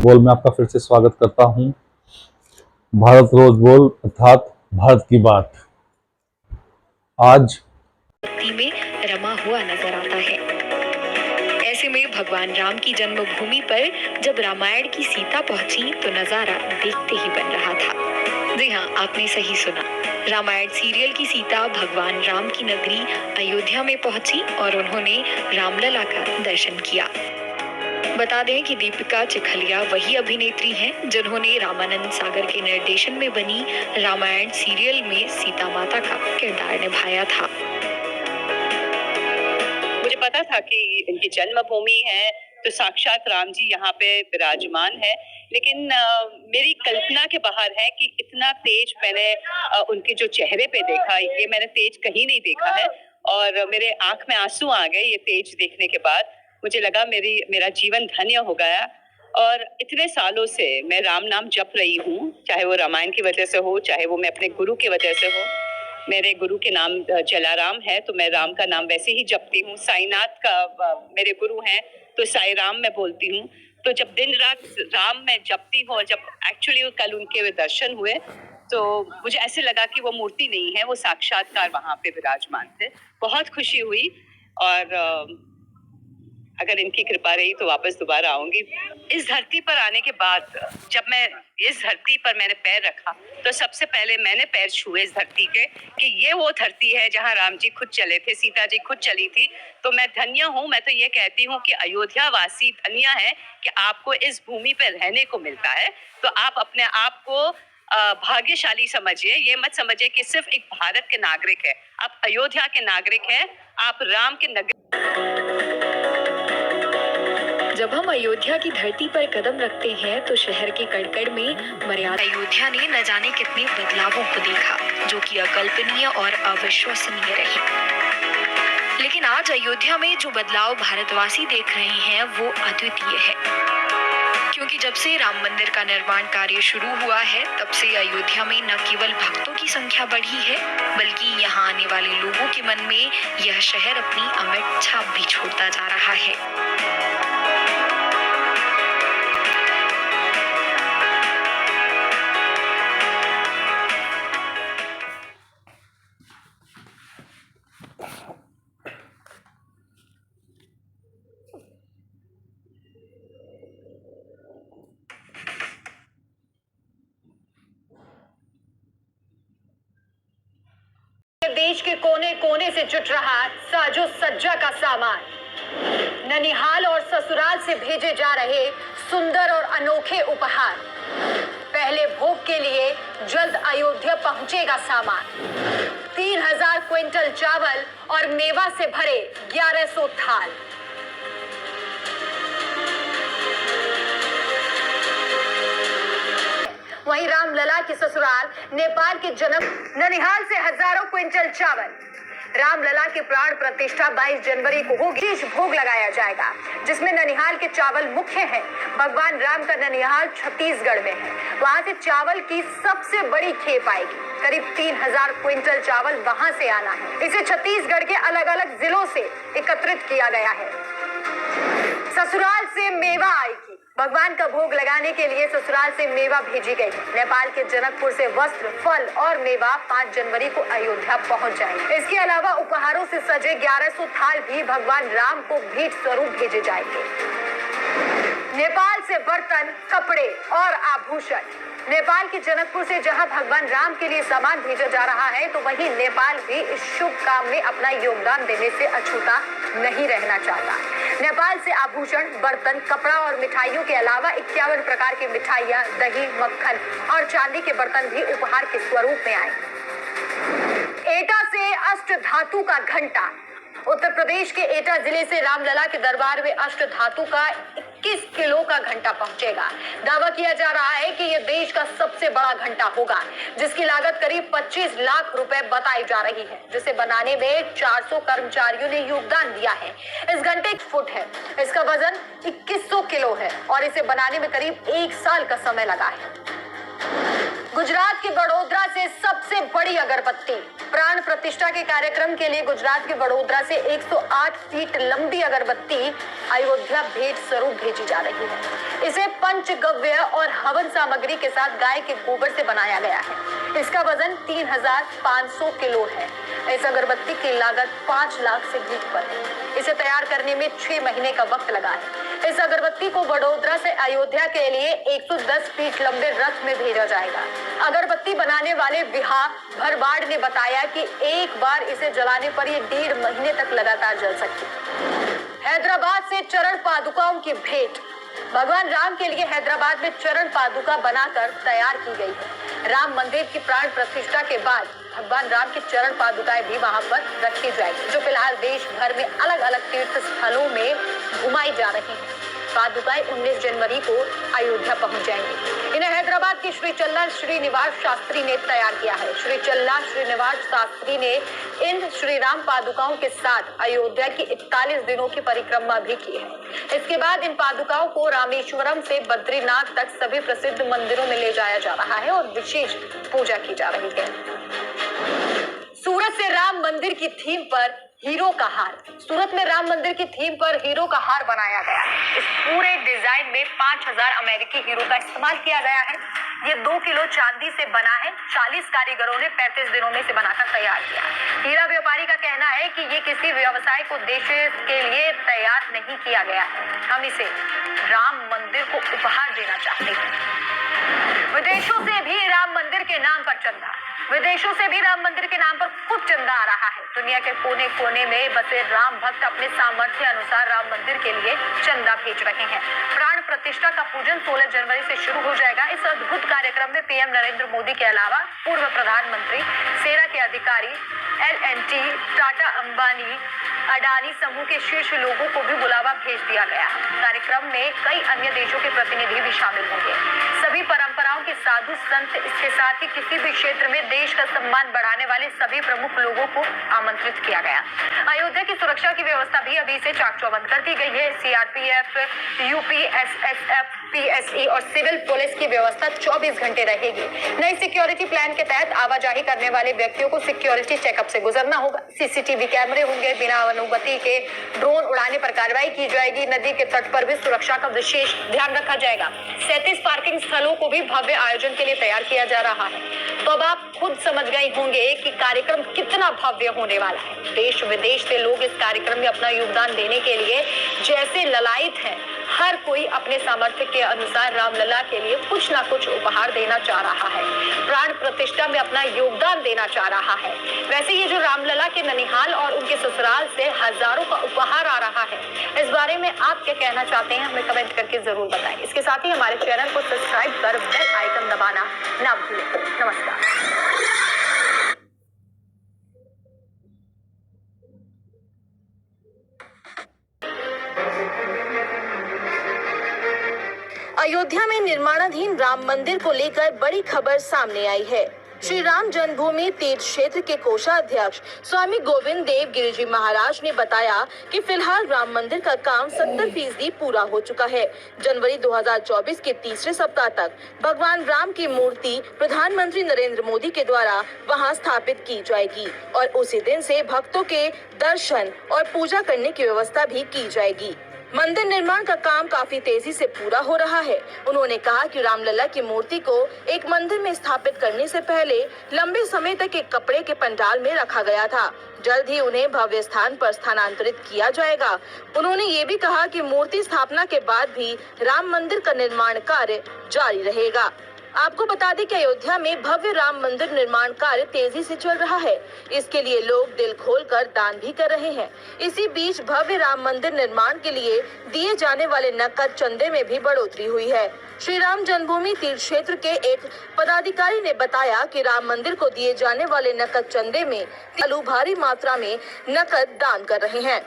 बोल में आपका फिर से स्वागत करता हूं। भारत रोज बोल अर्थात भारत की बात आज में रमा हुआ नजर आता है। ऐसे में भगवान राम की जन्मभूमि पर जब रामायण की सीता पहुंची तो नजारा देखते ही बन रहा था। जी हाँ, आपने सही सुना। रामायण सीरियल की सीता भगवान राम की नगरी अयोध्या में पहुंची और उन्होंने रामलला का दर्शन किया। बता दें कि दीपिका चिखलिया वही अभिनेत्री हैं जिन्होंने रामानंद सागर के निर्देशन में बनी रामायण सीरियल में सीता माता का किरदार निभाया था। मुझे पता था कि इनकी जन्मभूमि है तो साक्षात राम जी यहाँ पे विराजमान है, लेकिन मेरी कल्पना के बाहर है कि इतना तेज मैंने उनके जो चेहरे पे देखा, ये मैंने तेज कहीं नहीं देखा है और मेरे आंख में आंसू आ गए ये तेज देखने के बाद। मुझे लगा मेरा जीवन धन्य हो गया। और इतने सालों से मैं राम नाम जप रही हूँ, चाहे वो रामायण की वजह से हो, चाहे वो मैं अपने गुरु की वजह से हो। मेरे गुरु के नाम जलाराम है तो मैं राम का नाम वैसे ही जपती हूँ। साईनाथ का मेरे गुरु हैं तो साई राम मैं बोलती हूँ। तो जब दिन रात राम मैं जपती हूँ और जब एक्चुअली कल उनके दर्शन हुए तो मुझे ऐसे लगा कि वो मूर्ति नहीं है, वो साक्षात्कार वहां पे विराजमान थे। बहुत खुशी हुई और अगर इनकी कृपा रही तो वापस दोबारा आऊंगी। इस धरती पर आने के बाद जब मैं इस धरती पर मैंने पैर रखा तो सबसे पहले मैंने पैर छुए इस धरती के कि ये वो धरती है जहाँ राम जी खुद चले थे, सीता जी खुद चली थी। तो मैं धन्य हूँ। मैं तो ये कहती हूँ कि अयोध्या वासी धन्य है कि आपको इस भूमि पर रहने को मिलता है। तो आप अपने आप को भाग्यशाली समझिए। ये मत समझिए कि सिर्फ एक भारत के नागरिक है, आप अयोध्या के नागरिक हैं, आप राम के नगरी। जब हम अयोध्या की धरती पर कदम रखते हैं तो शहर के कड़कड़ में मर्यादा अयोध्या ने न जाने कितने बदलावों को देखा जो कि अकल्पनीय और अविश्वसनीय रहे। लेकिन आज अयोध्या में जो बदलाव भारतवासी देख रहे हैं वो अद्वितीय है, क्योंकि जब से राम मंदिर का निर्माण कार्य शुरू हुआ है तब से अयोध्या में न केवल भक्तों की संख्या बढ़ी है बल्कि यहाँ आने वाले लोगों के मन में यह शहर अपनी अमिट छाप भी छोड़ता जा रहा है। देश के कोने कोने से जुट रहा साजो सज्जा का सामान, ननिहाल और ससुराल से भेजे जा रहे सुंदर और अनोखे उपहार, पहले भोग के लिए जल्द अयोध्या पहुंचेगा सामान। 3000 क्विंटल चावल और मेवा से भरे 1100 थाल। वहीं रामलला के ससुराल नेपाल के जनक ननिहाल से हजारों क्विंटल चावल। रामलला के प्राण प्रतिष्ठा 22 जनवरी को होगी। विशेष भोग लगाया जाएगा जिसमें ननिहाल के चावल मुख्य हैं। भगवान राम का ननिहाल छत्तीसगढ़ में है, वहां से चावल की सबसे बड़ी खेप आएगी। करीब 3000 क्विंटल चावल वहां से आना है। इसे छत्तीसगढ़ के अलग अलग जिलों से एकत्रित किया गया है। ससुराल से मेवा आएगी। भगवान का भोग लगाने के लिए ससुराल से मेवा भेजी गई। नेपाल के जनकपुर से वस्त्र, फल और मेवा 5 जनवरी को अयोध्या पहुंच जाएंगे। इसके अलावा उपहारों से सजे 1100 थाल भी भगवान राम को भेंट स्वरूप भेजे जाएंगे। नेपाल से बर्तन, कपड़े और आभूषण। नेपाल के जनकपुर से जहां भगवान राम के लिए सामान भेजा जा रहा है तो वहीं नेपाल भी इस शुभ काम में अपना योगदान देने से अछूता नहीं रहना चाहता। नेपाल से आभूषण, बर्तन, कपड़ा और मिठाइयों के अलावा 51 प्रकार की मिठाइयां, दही, मक्खन और चांदी के बर्तन भी उपहार के स्वरूप में आए। एटा से अष्ट धातु का घंटा। उत्तर प्रदेश के एटा जिले से रामलला के दरबार में अष्ट धातु का 21 किलो का घंटा पहुंचेगा। दावा किया जा रहा है कि यह देश का सबसे बड़ा घंटा होगा, जिसकी लागत करीब 25 लाख रुपए बताई जा रही है, जिसे बनाने में 400 कर्मचारियों ने योगदान दिया है। इस घंटे 1 फुट है, इसका वजन 2100 किलो है और इसे बनाने में करीब 1 साल का समय लगा है। गुजरात के बड़ोदरा से सबसे बड़ी अगरबत्ती। प्राण प्रतिष्ठा के कार्यक्रम के लिए गुजरात के बड़ोदरा से 108 फीट लंबी अगरबत्ती अयोध्या भेंट स्वरूप भेजी जा रही है। इसे पंचगव्य और हवन सामग्री के साथ गाय के गोबर से बनाया गया है। इसका वजन 3500 किलो है। इस अगरबत्ती की लागत 5 लाख से भी ऊपर है। इसे तैयार करने में 6 महीने का वक्त लगा है। इस अगरबत्ती को बड़ोदरा से अयोध्या के लिए 110 फीट लंबे रथ में भेजा जाएगा। अगरबत्ती बनाने वाले विहा भरवाड़ ने बताया कि एक बार इसे जलाने पर ये 1.5 महीने तक लगातार जल सकती है। हैदराबाद से चरण पादुकाओं की भेंट। भगवान राम के लिए हैदराबाद में चरण पादुका बनाकर तैयार की गई है। राम मंदिर की प्राण प्रतिष्ठा के बाद भगवान राम की चरण पादुकाएं भी वहां पर रखी जाएगी, जो फिलहाल देश भर में अलग अलग तीर्थ स्थलों में घुमाई जा रही हैं। पादुकाएं 19 जनवरी को अयोध्या पहुंच जाएंगी। इन्हें हैदराबाद के श्री चल्ला श्रीनिवास शास्त्री ने तैयार किया है। श्री चल्ला श्रीनिवास शास्त्री ने इन श्री राम पादुकाओं के साथ अयोध्या की 41 दिनों की परिक्रमा भी की है। इसके बाद इन पादुकाओं को रामेश्वरम से बद्रीनाथ तक सभी प्रसिद्ध मंदिरों में ले जाया जा रहा है और विशेष पूजा की जा रही है। सूरत से राम मंदिर की थीम पर हीरो का हार। सूरत में राम मंदिर की थीम पर हीरो का हार बनाया गया है। इस पूरे डिजाइन में 5000 अमेरिकी हीरो का इस्तेमाल किया गया है। ये 2 किलो चांदी से बना है। 40 कारीगरों ने 35 दिनों में इसे बनाकर तैयार किया। हीरा व्यापारी का कहना है कि ये किसी व्यवसाय को उद्देश्य के लिए तैयार नहीं किया गया है। हम इसे राम मंदिर को उपहार देना चाहते हैं। विदेशों से भी राम मंदिर के नाम पर चंदा। विदेशों से भी राम मंदिर के नाम पर खूब चंदा आ रहा है। दुनिया के कोने कोने में बसे राम भक्त अपने सामर्थ्य अनुसार राम मंदिर के लिए चंदा भेज रहे हैं। प्राण प्रतिष्ठा का पूजन 16 जनवरी से शुरू हो जाएगा। इस अद्भुत कार्यक्रम में पीएम नरेंद्र मोदी के अलावा पूर्व प्रधानमंत्री, सेना के अधिकारी, L&T, टाटा, अंबानी, अडानी समूह के शीर्ष लोगों को भी बुलावा भेज दिया गया है। कार्यक्रम में कई अन्य देशों के प्रतिनिधि भी शामिल होंगे। सभी परंपराओं के साधु संत, इसके साथ ही किसी भी क्षेत्र में देश का सम्मान बढ़ाने वाले सभी प्रमुख लोगों को आमंत्रित किया गया। अयोध्या की सुरक्षा की व्यवस्था भी अभी से चाक चौबंद कर दी गई है। सीआरपीएफ, यूपी, SSF, PSE और सिविल पुलिस की व्यवस्था 24 घंटे रहेगी। नई सिक्योरिटी प्लान के तहत आवाजाही करने वाले व्यक्तियों को सिक्योरिटी चेकअप से गुजरना होगा। CCTV कैमरे होंगे। बिना अनुमति के ड्रोन उड़ाने पर कार्रवाई की जाएगी। नदी के तट पर भी सुरक्षा का विशेष ध्यान रखा जाएगा। 37 पार्किंग स्थलों को भी भव्य आयोजन के लिए तैयार किया जा रहा है। तो अब आप खुद समझ गए होंगे कि कार्यक्रम कितना भव्य होने वाला है। देश विदेश से लोग इस कार्यक्रम में अपना योगदान देने के लिए जैसे ललायत हैं। हर कोई अपने सामर्थ्य के अनुसार रामलला के लिए कुछ ना कुछ उपहार देना चाह रहा है, प्राण प्रतिष्ठा में अपना योगदान देना चाह रहा है। वैसे ये जो रामलला के ननिहाल और उनके ससुराल से हजारों का उपहार आ रहा है, इस बारे में आप क्या कहना चाहते हैं, हमें कमेंट करके जरूर बताएं। इसके साथ ही हमारे चैनल को सब्सक्राइब कर बेल आइकन दबाना ना भूलें। नमस्कार। अयोध्या में निर्माणाधीन राम मंदिर को लेकर बड़ी खबर सामने आई है। श्री राम जन्मभूमि तीर्थ क्षेत्र के कोषाध्यक्ष स्वामी गोविंद देव गिरि जी महाराज ने बताया कि फिलहाल राम मंदिर का काम 70% पूरा हो चुका है। जनवरी 2024 के तीसरे सप्ताह तक भगवान राम की मूर्ति प्रधानमंत्री नरेंद्र मोदी के द्वारा वहां स्थापित की जाएगी और उसी दिन से भक्तों के दर्शन और पूजा करने की व्यवस्था भी की जाएगी। मंदिर निर्माण का काम काफी तेजी से पूरा हो रहा है। उन्होंने कहा कि रामलला की मूर्ति को एक मंदिर में स्थापित करने से पहले लंबे समय तक एक कपड़े के पंडाल में रखा गया था। जल्द ही उन्हें भव्य स्थान पर स्थानांतरित किया जाएगा। उन्होंने ये भी कहा कि मूर्ति स्थापना के बाद भी राम मंदिर का निर्माण कार्य जारी रहेगा। आपको बता दें कि अयोध्या में भव्य राम मंदिर निर्माण कार्य तेजी से चल रहा है। इसके लिए लोग दिल खोलकर दान भी कर रहे हैं। इसी बीच भव्य राम मंदिर निर्माण के लिए दिए जाने वाले नकद चंदे में भी बढ़ोतरी हुई है। श्री राम जन्मभूमि तीर्थ क्षेत्र के एक पदाधिकारी ने बताया कि राम मंदिर को दिए जाने वाले नकद चंदे में भारी मात्रा में नकद दान कर रहे हैं।